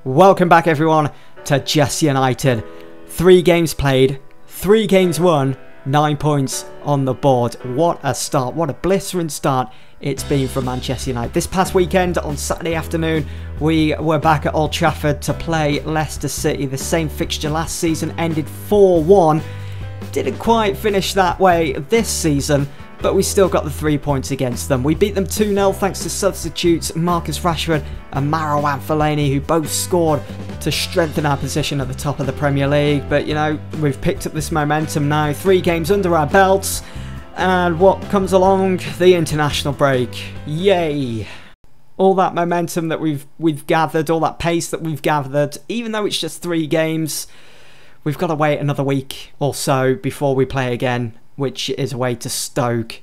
Welcome back everyone to Just United. 3 games played, 3 games won, 9 points on the board. What a start, what a blistering start it's been for Manchester United. This past weekend on Saturday afternoon we were back at Old Trafford to play Leicester City. The same fixture last season ended 4-1. Didn't quite finish that way this season, but we still got the 3 points against them. We beat them 2-0 thanks to substitutes Marcus Rashford and Fellaini, who both scored to strengthen our position at the top of the Premier League. But you know, we've picked up this momentum now, 3 games under our belts, and what comes along? The international break. Yay! All that momentum that we've gathered, all that pace that we've gathered, even though it's just 3 games, we've got to wait another week or so before we play again, which is away to Stoke.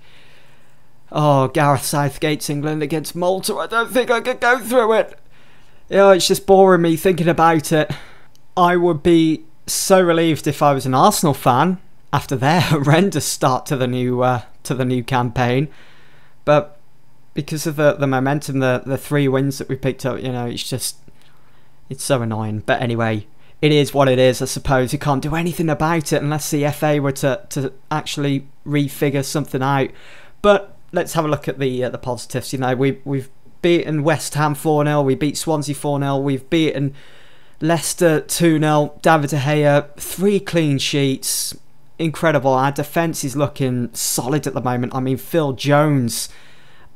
Oh, Gareth Southgate's England against Malta. I don't think I could go through it. Yeah, it's just boring me thinking about it. I would be so relieved if I was an Arsenal fan after their horrendous start to the new campaign. But because of the momentum, the 3 wins that we picked up, you know, it's so annoying. But anyway, it is what it is, I suppose. You can't do anything about it unless the FA were to actually refigure something out. But let's have a look at the positives. You know, we've beaten West Ham 4-0. We beat Swansea 4-0. We've beaten Leicester 2-0. David De Gea, 3 clean sheets. Incredible. Our defence is looking solid at the moment. I mean, Phil Jones.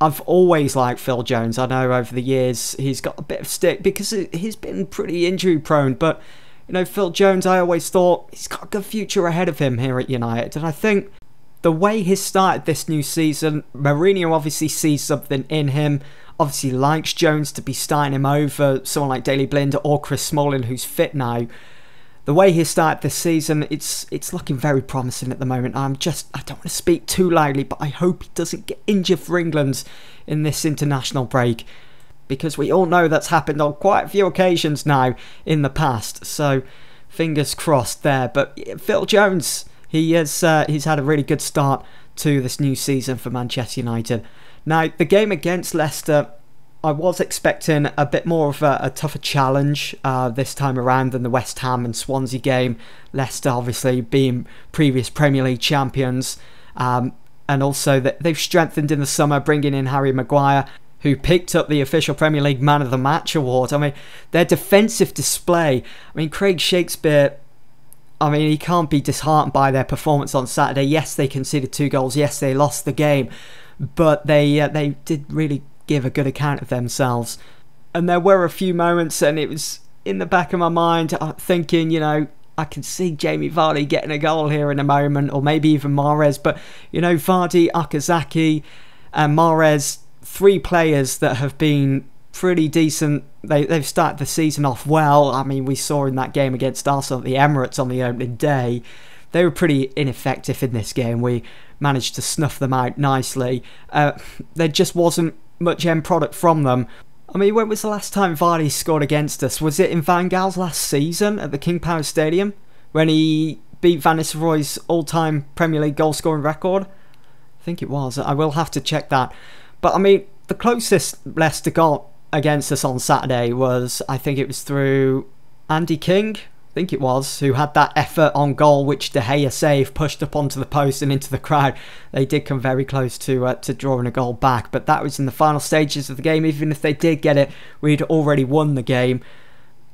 I've always liked Phil Jones. I know over the years he's got a bit of stick because he's been pretty injury prone, but you know, Phil Jones, I always thought he's got a good future ahead of him here at United. And I think the way he's started this new season, Mourinho obviously sees something in him, obviously likes Jones to be starting him over someone like Daley Blind or Chris Smalling, who's fit now. The way he started this season, it's looking very promising at the moment. I don't want to speak too loudly, but I hope he doesn't get injured for England in this international break, because we all know that's happened on quite a few occasions now in the past. So fingers crossed there. But Phil Jones, he's had a really good start to this new season for Manchester United. Now, the game against Leicester, I was expecting a bit more of a tougher challenge this time around than the West Ham and Swansea game. Leicester obviously being previous Premier League champions, and also that they've strengthened in the summer, bringing in Harry Maguire, who picked up the official Premier League Man of the Match award. I mean, their defensive display. I mean, Craig Shakespeare, I mean, he can't be disheartened by their performance on Saturday. Yes, they conceded 2 goals. Yes, they lost the game. But they did really give a good account of themselves. And there were a few moments, and it was in the back of my mind, thinking, you know, I can see Jamie Vardy getting a goal here in a moment, or maybe even Mahrez. But, you know, Vardy, Okazaki and Mahrez, 3 players that have been pretty decent. They've started the season off well. I mean, we saw in that game against Arsenal at the Emirates on the opening day, they were pretty ineffective in this game. We managed to snuff them out nicely. There just wasn't much end product from them. I mean, when was the last time Vardy scored against us? Was it in Van Gaal's last season at the King Power Stadium when he beat Van Nistelrooy's all-time Premier League goal-scoring record? I think it was. I will have to check that. But I mean, the closest Leicester got against us on Saturday was, I think it was through Andy King, I think it was, who had that effort on goal which De Gea saved, pushed up onto the post and into the crowd. They did come very close to drawing a goal back, but that was in the final stages of the game. Even if they did get it, we'd already won the game.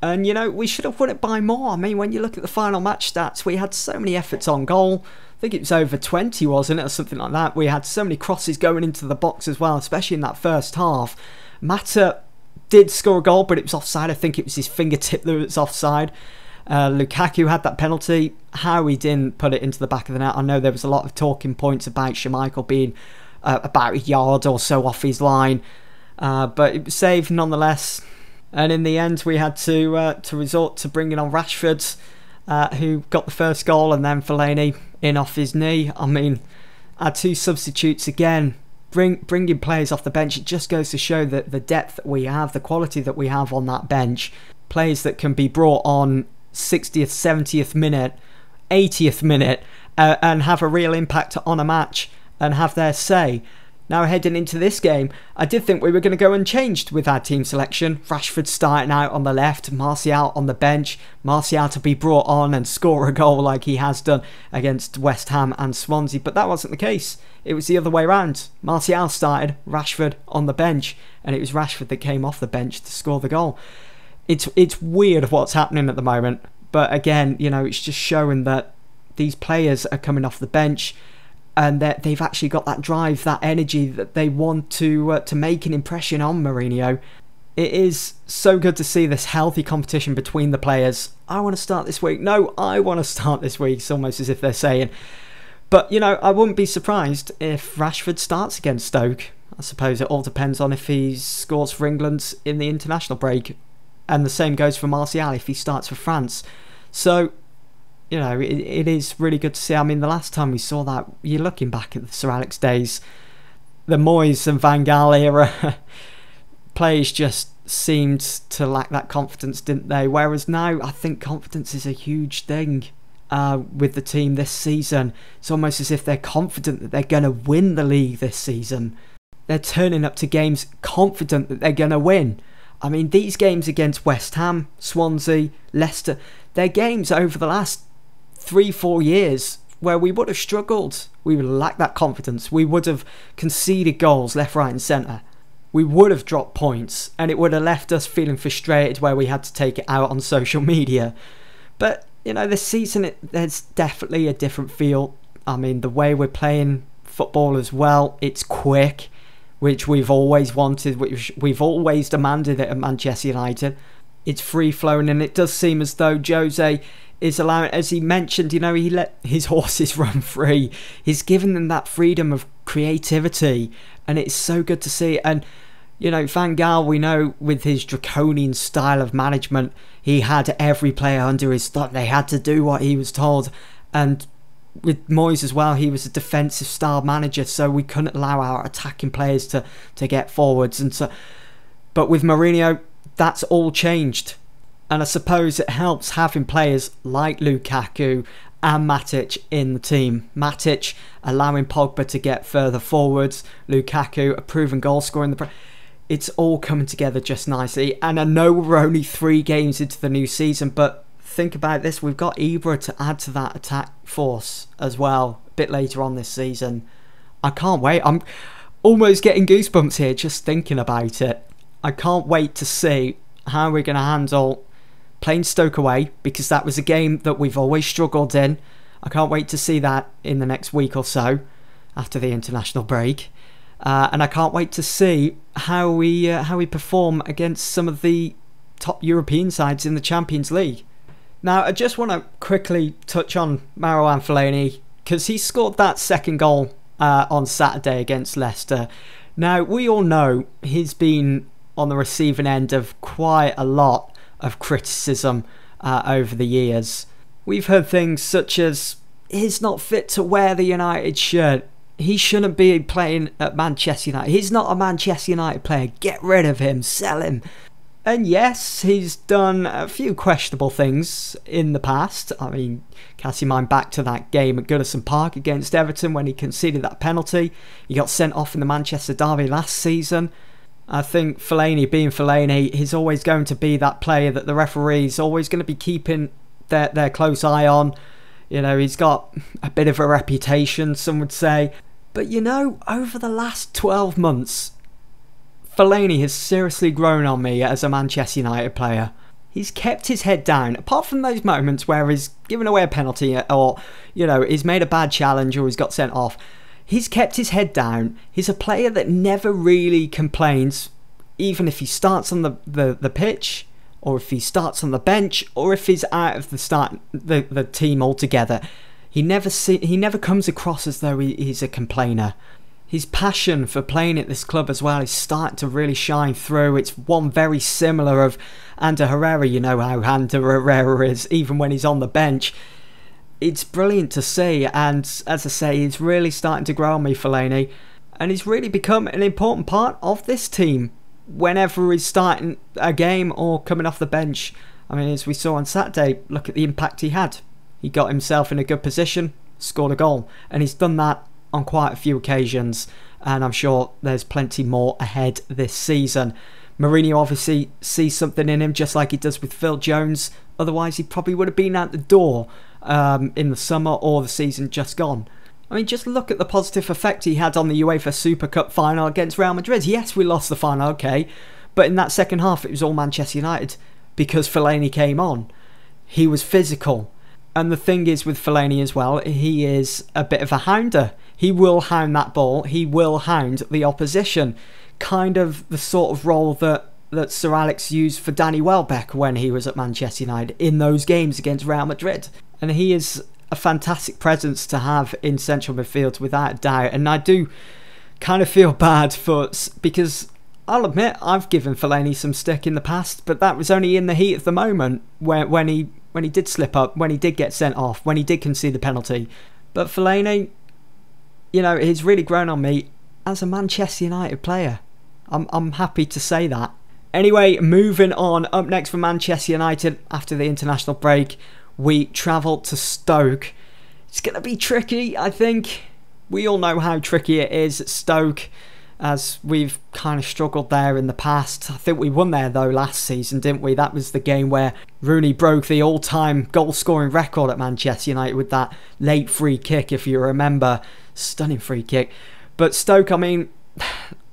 And you know, we should have won it by more. I mean, when you look at the final match stats, we had so many efforts on goal. I think it was over 20, wasn't it, or something like that. We had so many crosses going into the box as well, especially in that first half. Mata did score a goal, but it was offside. I think it was his fingertip that was offside. Lukaku had that penalty. How he didn't put it into the back of the net. I know there was a lot of talking points about Schmeichel being about a yard or so off his line, but it was saved nonetheless. And in the end, we had to resort to bringing on Rashford, who got the first goal, and then Fellaini in off his knee. I mean, our 2 substitutes again, bringing players off the bench. It just goes to show that the depth that we have, the quality that we have on that bench. Players that can be brought on 60th, 70th minute, 80th minute, and have a real impact on a match and have their say. Now heading into this game, I did think we were going to go unchanged with our team selection. Rashford starting out on the left, Martial on the bench, Martial to be brought on and score a goal like he has done against West Ham and Swansea, but that wasn't the case. It was the other way around. Martial started, Rashford on the bench, and it was Rashford that came off the bench to score the goal. It's weird what's happening at the moment, but again, you know, it's just showing that these players are coming off the bench and that they've actually got that drive, that energy that they want to make an impression on Mourinho. It is so good to see this healthy competition between the players. I want to start this week. No, I want to start this week. It's almost as if they're saying. But, you know, I wouldn't be surprised if Rashford starts against Stoke. I suppose it all depends on if he scores for England in the international break. And the same goes for Martial if he starts for France. So, you know, it is really good to see. I mean, the last time we saw that, you're looking back at the Sir Alex days, the Moyes and Van Gaal era, players just seemed to lack that confidence, didn't they? Whereas now, I think confidence is a huge thing with the team this season. It's almost as if they're confident that they're going to win the league this season. They're turning up to games confident that they're going to win. I mean, these games against West Ham, Swansea, Leicester, they're games over the last 3-4 years where we would have struggled. We would have lacked that confidence. We would have conceded goals left, right and centre. We would have dropped points and it would have left us feeling frustrated where we had to take it out on social media. But, you know, this season, there's definitely a different feel. I mean, the way we're playing football as well, it's quick, which we've always wanted, which we've always demanded it at Manchester United. It's free-flowing, and it does seem as though Jose is allowing, as he mentioned, you know, he let his horses run free. He's given them that freedom of creativity, and it's so good to see. And, you know, Van Gaal, we know with his draconian style of management, he had every player under his thumb. They had to do what he was told. And with Moyes as well, he was a defensive style manager, so we couldn't allow our attacking players to get forwards. And so, but with Mourinho, that's all changed. And I suppose it helps having players like Lukaku and Matic in the team. Matic allowing Pogba to get further forwards. Lukaku, a proven goal scorer in the it's all coming together just nicely. And I know we're only 3 games into the new season, but think about this, we've got Ibra to add to that attack force as well a bit later on this season. I can't wait. I'm almost getting goosebumps here just thinking about it. I can't wait to see how we're going to handle playing Stoke away, because that was a game that we've always struggled in. I can't wait to see that in the next week or so after the international break. And I can't wait to see how we perform against some of the top European sides in the Champions League. Now, I just want to quickly touch on Marouane Fellaini, because he scored that second goal on Saturday against Leicester. Now, we all know he's been on the receiving end of quite a lot of criticism over the years. We've heard things such as, he's not fit to wear the United shirt. He shouldn't be playing at Manchester United. He's not a Manchester United player. Get rid of him. Sell him. And yes, he's done a few questionable things in the past. I mean, cast your mind back to that game at Goodison Park against Everton when he conceded that penalty. He got sent off in the Manchester derby last season. I think Fellaini, being Fellaini, he's always going to be that player that the referee's always going to be keeping their close eye on. You know, he's got a bit of a reputation, some would say. But, you know, over the last 12 months, Fellaini has seriously grown on me as a Manchester United player. He's kept his head down, apart from those moments where he's given away a penalty or, you know, he's made a bad challenge or he's got sent off. He's kept his head down. He's a player that never really complains, even if he starts on the pitch, or if he starts on the bench, or if he's out of the team altogether. He never comes across as though he's a complainer. His passion for playing at this club as well is starting to really shine through. It's one very similar of Ander Herrera. You know how Ander Herrera is, even when he's on the bench. It's brilliant to see, and as I say, he's really starting to grow on me, Fellaini, and he's really become an important part of this team whenever he's starting a game or coming off the bench. I mean, as we saw on Saturday, look at the impact he had. He got himself in a good position, scored a goal, and he's done that on quite a few occasions. and I'm sure there's plenty more ahead this season. Mourinho obviously sees something in him, just like he does with Phil Jones. Otherwise, he probably would have been out the door in the summer or the season just gone. I mean, just look at the positive effect he had on the UEFA Super Cup final against Real Madrid. Yes, we lost the final, okay, but in that second half, it was all Manchester United because Fellaini came on. He was physical. And the thing is with Fellaini as well, he is a bit of a hounder. He will hound that ball. He will hound the opposition. Kind of the sort of role that Sir Alex used for Danny Welbeck when he was at Manchester United in those games against Real Madrid. And he is a fantastic presence to have in central midfield without a doubt. And I do kind of feel bad because I'll admit I've given Fellaini some stick in the past, but that was only in the heat of the moment when he did slip up, when he did get sent off, when he did concede the penalty. But Fellaini, you know, he's really grown on me as a Manchester United player. I'm happy to say that. Anyway, moving on. Up next for Manchester United after the international break, we travel to Stoke. It's going to be tricky, I think. We all know how tricky it is at Stoke, as we've kind of struggled there in the past. I think we won there though last season, didn't we? That was the game where Rooney broke the all-time goal-scoring record at Manchester United with that late free kick, if you remember. Stunning free kick. But Stoke, I mean,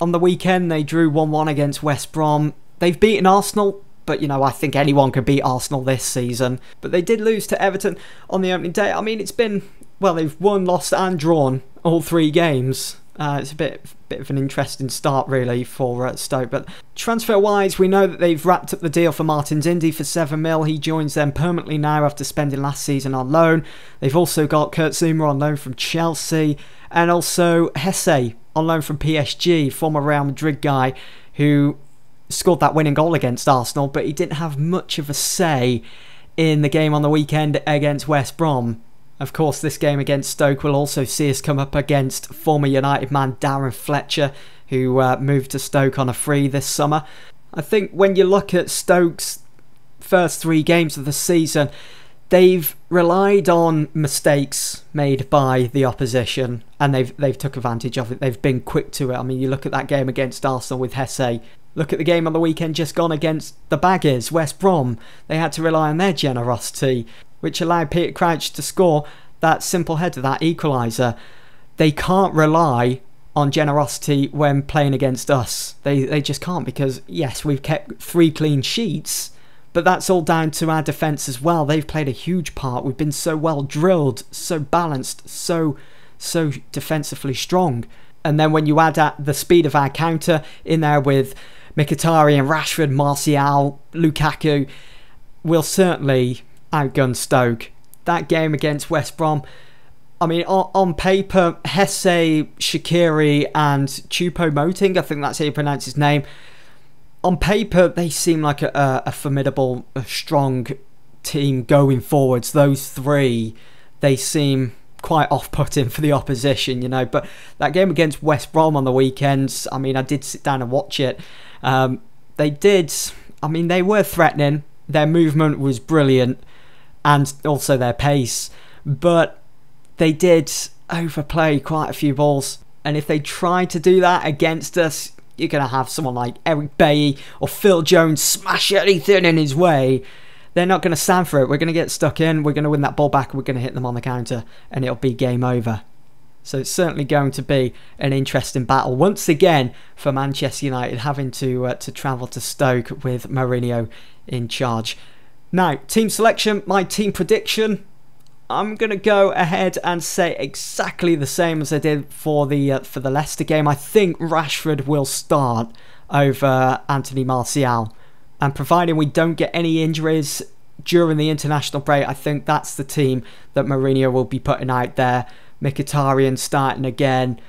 on the weekend they drew 1-1 against West Brom. They've beaten Arsenal, but you know, I think anyone could beat Arsenal this season. But they did lose to Everton on the opening day. I mean, it's been, well, they've won, lost and drawn all 3 games. It's a bit of an interesting start really for Stoke. But transfer-wise, we know that they've wrapped up the deal for Martins Indi for 7 mil. He joins them permanently now after spending last season on loan. They've also got Kurt Zouma on loan from Chelsea, and also Hesse on loan from PSG, former Real Madrid guy who scored that winning goal against Arsenal, but he didn't have much of a say in the game on the weekend against West Brom. Of course, this game against Stoke will also see us come up against former United man Darren Fletcher, who moved to Stoke on a free this summer. I think when you look at Stoke's first 3 games of the season, they've relied on mistakes made by the opposition, and they've took advantage of it. They've been quick to it. I mean, you look at that game against Arsenal with Hesse. Look at the game on the weekend just gone against the Baggies, West Brom. They had to rely on their generosity, which allowed Peter Crouch to score that simple header, that equaliser. They can't rely on generosity when playing against us. They just can't, because yes, we've kept 3 clean sheets, but that's all down to our defence as well. They've played a huge part. We've been so well drilled, so balanced, so defensively strong. And then when you add the speed of our counter in there with Mkhitaryan, Rashford, Martial, Lukaku, we'll certainly outgun Stoke. That game against West Brom, I mean, on paper, Hesse, Shaqiri and Choupo-Moting, I think that's how you pronounce his name, on paper they seem like a formidable, strong team going forwards. Those 3, they seem quite off-putting for the opposition, you know. But that game against West Brom on the weekends, I mean, I did sit down and watch it. They were threatening. Their movement was brilliant, and also their pace, but they did overplay quite a few balls. And if they try to do that against us, you're going to have someone like Eric Bailly or Phil Jones smash anything in his way. They're not going to stand for it. We're going to get stuck in, we're going to win that ball back, we're going to hit them on the counter, and it'll be game over. So it's certainly going to be an interesting battle once again for Manchester United, having to travel to Stoke with Mourinho in charge. Now, team selection, my team prediction. I'm going to go ahead and say exactly the same as I did for the Leicester game. I think Rashford will start over Anthony Martial. And providing we don't get any injuries during the international break, I think that's the team that Mourinho will be putting out there. Mkhitaryan starting again,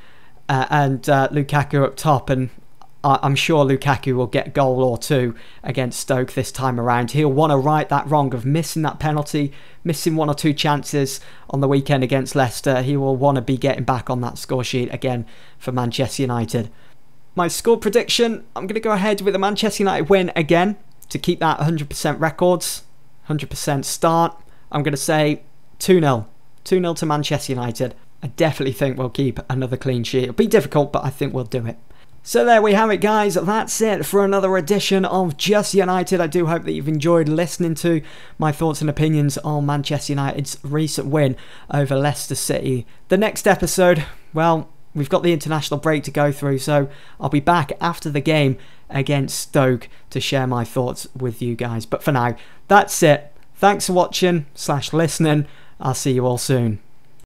and Lukaku up top, and I'm sure Lukaku will get a goal or 2 against Stoke this time around. He'll want to right that wrong of missing that penalty, missing 1 or 2 chances on the weekend against Leicester. He will want to be getting back on that score sheet again for Manchester United. My score prediction, I'm going to go ahead with a Manchester United win again to keep that 100% records, 100% start. I'm going to say 2-0. 2-0 to Manchester United. I definitely think we'll keep another clean sheet. It'll be difficult, but I think we'll do it. So there we have it, guys. That's it for another edition of Just United. I do hope that you've enjoyed listening to my thoughts and opinions on Manchester United's recent win over Leicester City. The next episode, well, we've got the international break to go through, so I'll be back after the game against Stoke to share my thoughts with you guys. But for now, that's it. Thanks for watching / listening. I'll see you all soon.